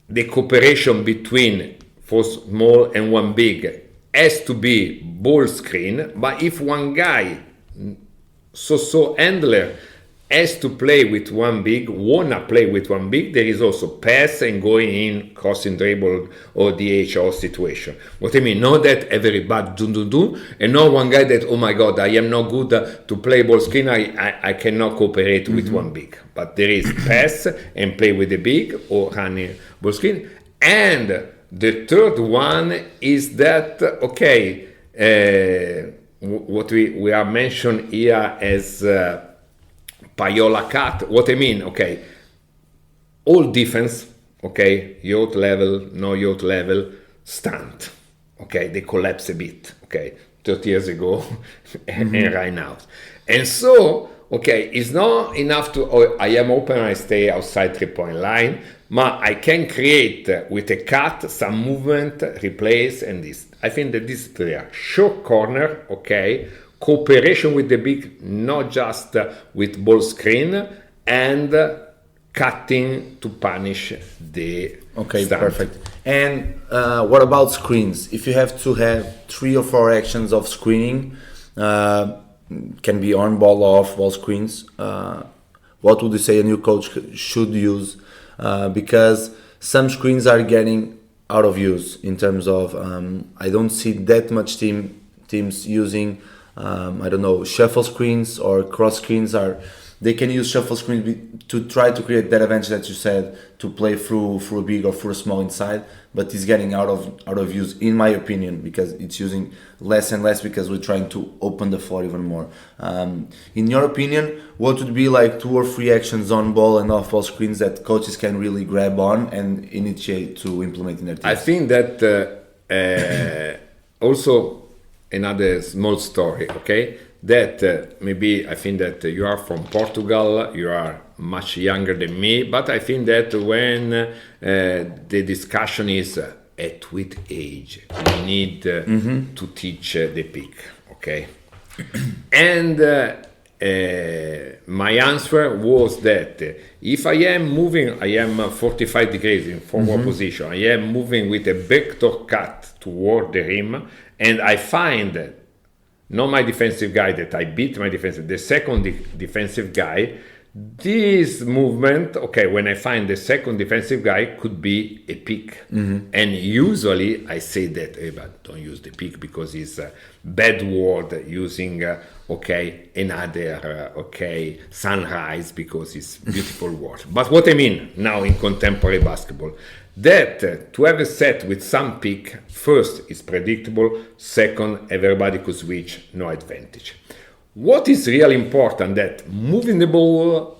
the cooperation between 4 small and 1 big has to be ball screen, but if one guy, so handler, has to play with 1 big, wanna play with 1 big, there is also pass and going in, crossing dribble or DH or situation. What I mean, not that everybody do, and not one guy that, oh my God, I am not good to play ball screen, I cannot cooperate with 1 big. But there is pass and play with the big or running ball screen. And the third one is that, okay, what we are mentioned here as Paiola cut. What I mean, okay, all defense, okay, youth level, no youth level, stand, okay, they collapse a bit, okay, 30 years ago and right now. And so, okay, it's not enough to, I am open, I stay outside 3-point line, but I can create with a cut, some movement, replace, and this. I think that this is clear. Short corner, okay, cooperation with the big, not just with ball screen, and cutting to punish the Okay, stand. perfect. And what about screens? If you have to have 3 or 4 actions of screening, can be on ball, off ball screens, what would you say a new coach should use? Because some screens are getting out of use in terms of I don't see that much teams using I don't know, shuffle screens or cross screens. they can use shuffle screens to try to create that advantage that you said, to play through a big or through a small inside, but it's getting out of use, in my opinion, because it's using less and less because we're trying to open the floor even more. In your opinion, what would be like 2 or 3 actions on ball and off ball screens that coaches can really grab on and initiate to implement in their teams? I think that also another small story, okay? That maybe I think that you are from Portugal, you are much younger than me, but I think that when the discussion is at what age we need to teach the pick, okay? And my answer was that if I am moving, I am 45 degrees in forward position, I am moving with a vector cut toward the rim, and I find not my defensive guy that I beat my defensive, the second defensive guy, this movement, okay, when I find the second defensive guy, could be a pick. And usually I say that, hey, but don't use the pick because it's a bad word using, another, sunrise because it's beautiful word. But what I mean now in contemporary basketball, that to have a set with some pick, first is predictable, second everybody could switch, no advantage. What is really important that moving the ball,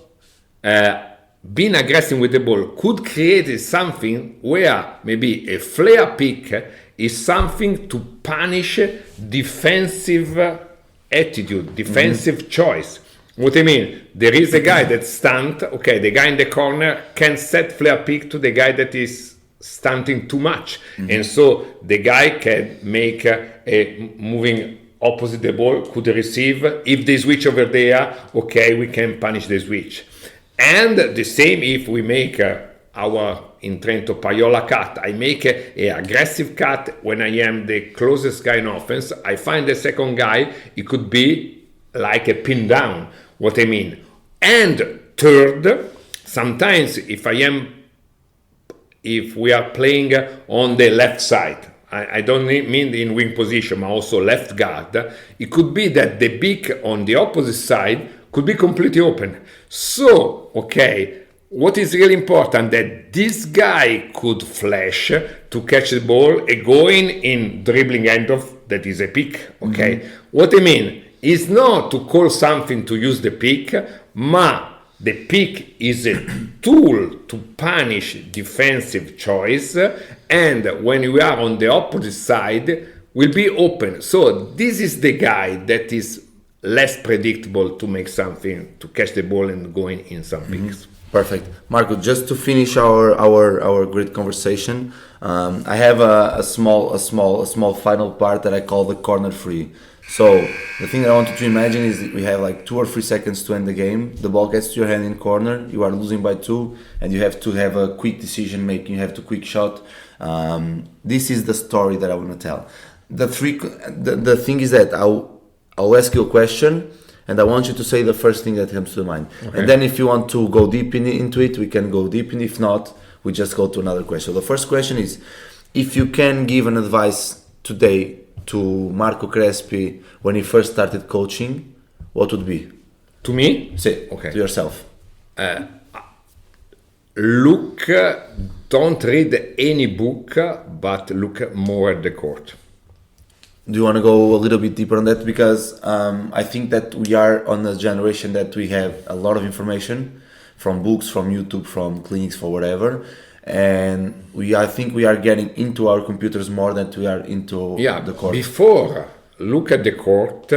being aggressive with the ball could create something where maybe a flare pick is something to punish defensive attitude, defensive choice. What I mean, there is a guy that stunt, okay, the guy in the corner can set flare pick to the guy that is stunting too much. And so the guy can make a moving opposite the ball, could receive. If they switch over there, okay, we can punish the switch. And the same if we make our in Trento Paiola cut. I make a aggressive cut when I am the closest guy in offense. I find the second guy, it could be like a pin down. What I mean. And third, sometimes if we are playing on the left side, I don't mean in wing position, but also left guard, it could be that the big on the opposite side could be completely open. So, okay, what is really important that this guy could flash to catch the ball and going in dribbling handoff, that is a pick, okay? What I mean is not to call something to use the pick, but the pick is a tool to punish defensive choice, and when we are on the opposite side, will be open. So this is the guy that is less predictable to make something, to catch the ball and going in some picks. Perfect. Marco, just to finish our great conversation, I have a small final part that I call the corner free. So the thing that I want you to imagine is that we have like 2 or 3 seconds to end the game. The ball gets to your hand in corner. You are losing by 2, and you have to have a quick decision making. You have to quick shot. This is the story that I want to tell. The thing is that I'll ask you a question, and I want you to say the first thing that comes to mind. Okay. And then if you want to go deep into it, we can go deep. And if not, we just go to another question. So the first question is, if you can give an advice today to Marco Crespi when he first started coaching, what would be? To me? Say, okay. To yourself. Don't read any book, but look more at the court. Do you want to go a little bit deeper on that? Because I think that we are on a generation that we have a lot of information from books, from YouTube, from clinics, for whatever. And I think we are getting into our computers more than we are into the court. Before look at the court,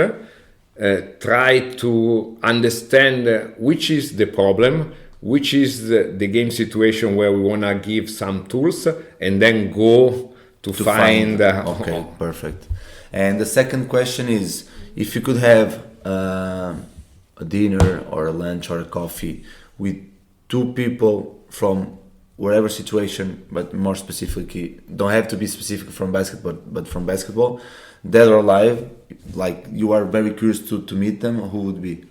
try to understand which is the problem, which is the game situation where we want to give some tools, and then go to find okay, perfect. And the second question is, if you could have a dinner or a lunch or a coffee with 2 people from whatever situation, but more specifically, don't have to be specific from basketball, but from basketball, dead or alive, like you are very curious to meet them, who would be?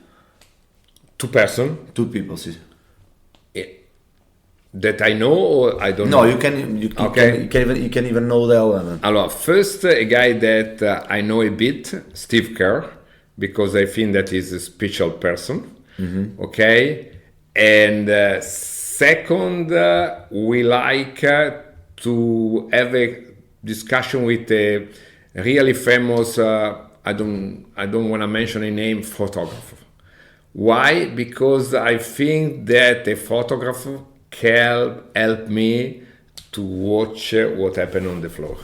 2 person? 2 people, see. That I know or I don't know? No, you can even know the 11. Alors, first, a guy that I know a bit, Steve Kerr, because I think that he's a special person. Okay, and second, we like to have a discussion with a really famous. I don't want to mention a name, photographer. Why? Because I think that a photographer can help me to watch what happened on the floor.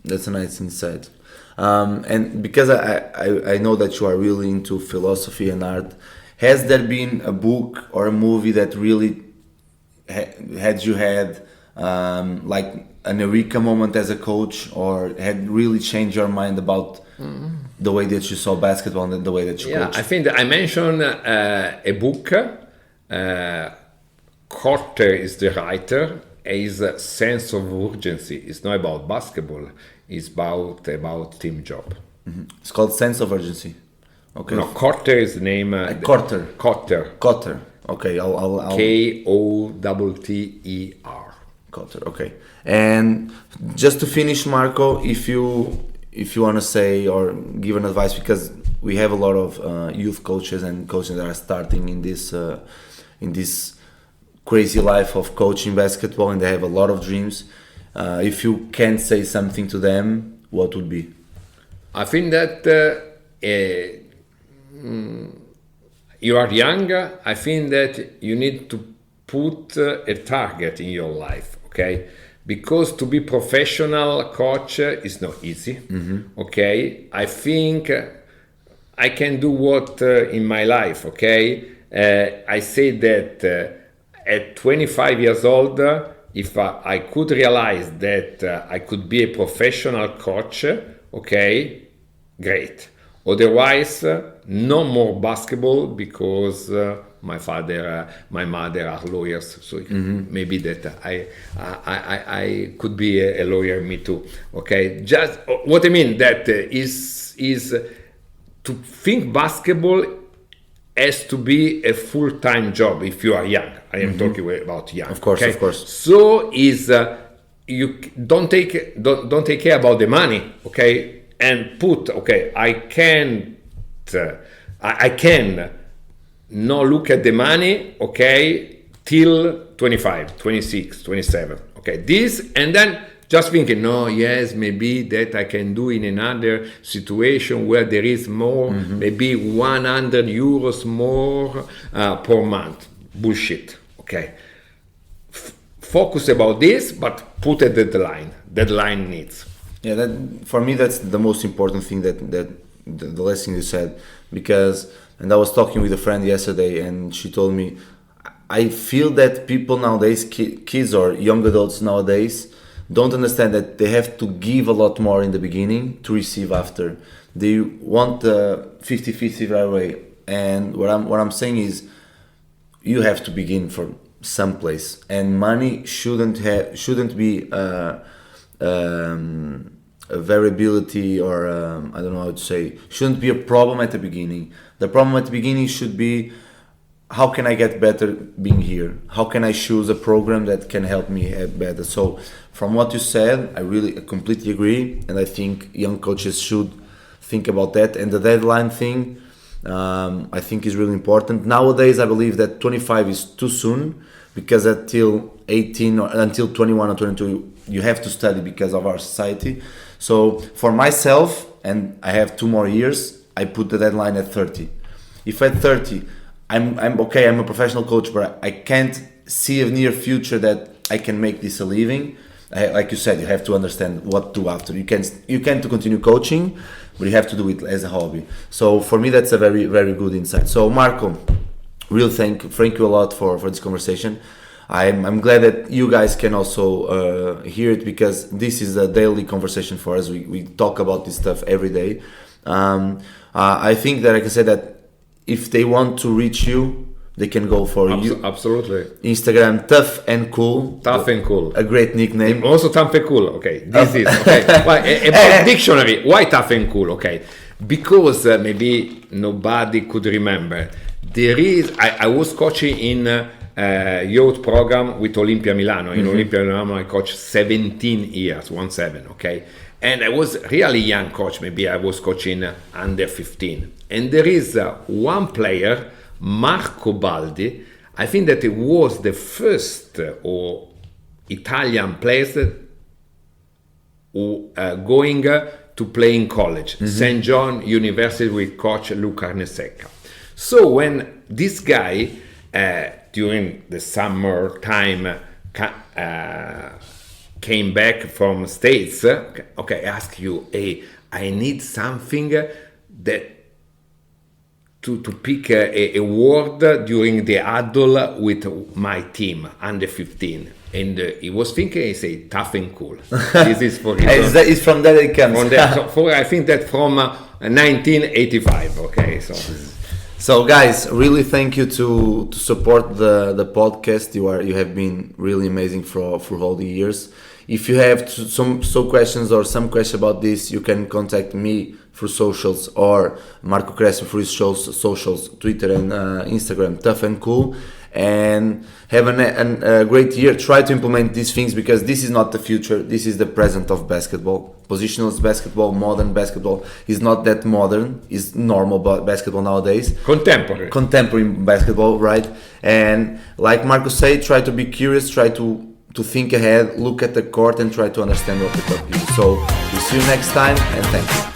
That's a nice insight. And because I know that you are really into philosophy and art, has there been a book or a movie that really had you had like an eureka moment as a coach, or had really changed your mind about the way that you saw basketball and the way that you coach? I think that I mentioned a book. Quarto is the writer. His sense of urgency. It's not about basketball. It's about team job. It's called Sense of Urgency. Okay. No, Quarto is the name. Quarter. Quarto. Okay, I'll Kotter. Quarter. Okay. And just to finish, Marco, if you want to say or give an advice, because we have a lot of youth coaches and coaches that are starting in this crazy life of coaching basketball, and they have a lot of dreams. If you can say something to them, what would be? I think that you are young. I think that you need to put a target in your life, okay? Because to be professional coach is not easy, okay? I think I can do what in my life, okay? I say that at 25 years old, if I could realize that I could be a professional coach, okay, great. Otherwise, no more basketball, because my father, my mother are lawyers, so maybe that I could be a lawyer, me too. Okay, just what I mean that is to think basketball has to be a full-time job if you are young. I am talking about young. Of course, okay? of course. So you don't take care about the money, okay? And put, okay, I can not look at the money, okay, till 25, 26, 27, okay, this, and then just thinking, no, yes, maybe that I can do in another situation where there is more, maybe 100 euros more per month. Bullshit, okay. Focus about this, but put a deadline needs. Yeah, that for me that's the most important thing, that the last thing you said, because, and I was talking with a friend yesterday and she told me, I feel that people nowadays, kids or young adults nowadays, don't understand that they have to give a lot more in the beginning to receive after. They want 50-50 right away, and what I'm saying is, you have to begin from someplace, and money shouldn't be a variability, or I don't know how to say, shouldn't be a problem at the beginning. The problem at the beginning should be, how can I get better being here? How can I choose a program that can help me have better? So from what you said, I really completely agree, and I think young coaches should think about that. And the deadline thing, I think is really important. Nowadays, I believe that 25 is too soon, because until 18 or until 21 or 22, you have to study because of our society. So for myself, and I have 2 more years, I put the deadline at 30. If at 30, I'm okay, I'm a professional coach, but I can't see a near future that I can make this a living. Like you said, you have to understand what to do after. You can to continue coaching, but you have to do it as a hobby. So for me, that's a very, very good insight. So Marco, real thank you a lot for this conversation. I'm glad that you guys can also hear it, because this is a daily conversation for us. We talk about this stuff every day. I think that I can say that if they want to reach you, they can go for you. Absolutely. Instagram, Tough and Cool. Tough and Cool. A great nickname. Also Tough and Cool. Okay. This is okay. About dictionary. Why Tough and Cool? Okay. Because maybe nobody could remember. There is. I was coaching in youth program with Olimpia Milano. In Olimpia Milano, I coached 17 years, 17. Okay. And I was really young coach. Maybe I was coaching under 15. And there is one player Marco Baldi, I think that it was the first or Italian player who going to play in college, St. John University with coach Luca Arnesecca. So when this guy during the summer time came back from States, okay, I ask you, hey, I need something that to pick a word during the huddle with my team under 15. And he was thinking, he said, tough and cool. This is for him. It's from that it comes. I think that from 1985. Okay, so guys, really thank you to support the podcast. You have been really amazing for all the years. If you have some questions or some question about this, you can contact me through socials or Marco Crespi through his socials, Twitter and Instagram, Tough and Cool. And have a great year. Try to implement these things because this is not the future. This is the present of basketball. Positionless basketball, modern basketball is not that modern. It's normal basketball nowadays. Contemporary basketball, right? And like Marco said, try to be curious. Try to think ahead. Look at the court and try to understand what the court is. So we see you next time and thank you.